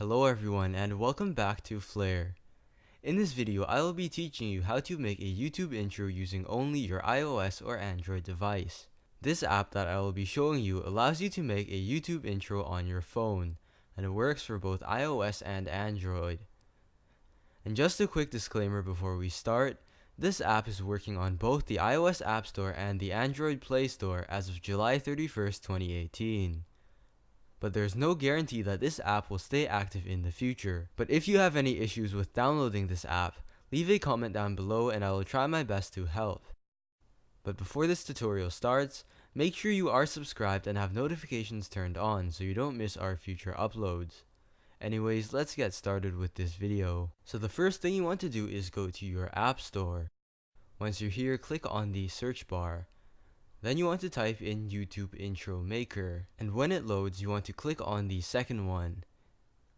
Hello everyone and welcome back to Flare. In this video, I will be teaching you how to make a YouTube intro using only your iOS or Android device. This app that I will be showing you allows you to make a YouTube intro on your phone, and it works for both iOS and Android. And just a quick disclaimer before we start, this app is working on both the iOS App Store and the Android Play Store as of July 31st, 2018. But there's no guarantee that this app will stay active in the future. But if you have any issues with downloading this app, leave a comment down below and I will try my best to help. But before this tutorial starts, make sure you are subscribed and have notifications turned on so you don't miss our future uploads. Anyways, let's get started with this video. So the first thing you want to do is go to your App Store. Once you're here, click on the search bar. Then you want to type in YouTube Intro Maker, and when it loads you want to click on the second one,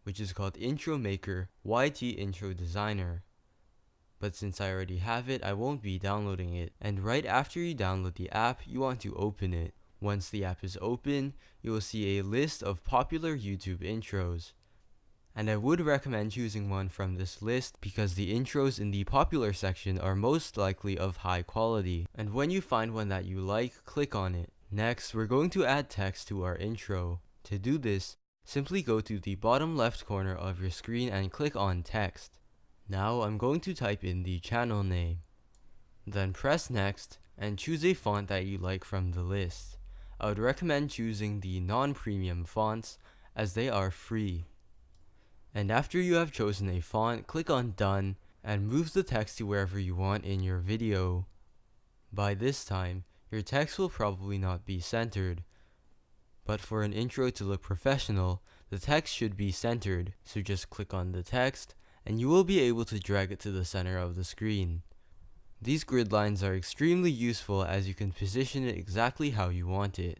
which is called Intro Maker YT Intro Designer. But since I already have it, I won't be downloading it. And right after you download the app, you want to open it. Once the app is open, you will see a list of popular YouTube intros. And I would recommend choosing one from this list because the intros in the popular section are most likely of high quality. And when you find one that you like, click on it. Next, we're going to add text to our intro. To do this, simply go to the bottom left corner of your screen and click on text. Now I'm going to type in the channel name. Then press next and choose a font that you like from the list. I would recommend choosing the non-premium fonts as they are free. And after you have chosen a font, click on Done and move the text to wherever you want in your video. By this time, your text will probably not be centered. But for an intro to look professional, the text should be centered, so just click on the text and you will be able to drag it to the center of the screen. These grid lines are extremely useful as you can position it exactly how you want it.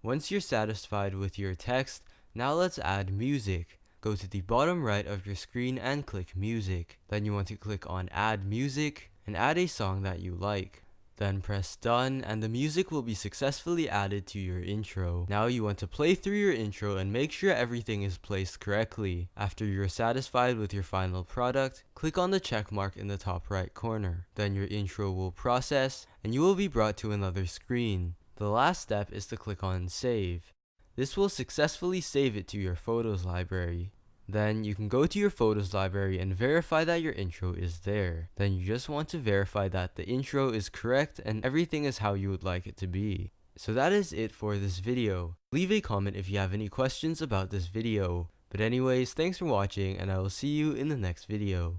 Once you're satisfied with your text, now let's add music. Go to the bottom right of your screen and click Music. Then you want to click on Add Music and add a song that you like. Then press Done and the music will be successfully added to your intro. Now you want to play through your intro and make sure everything is placed correctly. After you're satisfied with your final product, click on the check mark in the top right corner. Then your intro will process and you will be brought to another screen. The last step is to click on Save. This will successfully save it to your photos library. Then you can go to your photos library and verify that your intro is there. Then you just want to verify that the intro is correct and everything is how you would like it to be. So that is it for this video. Leave a comment if you have any questions about this video. But anyways, thanks for watching and I will see you in the next video.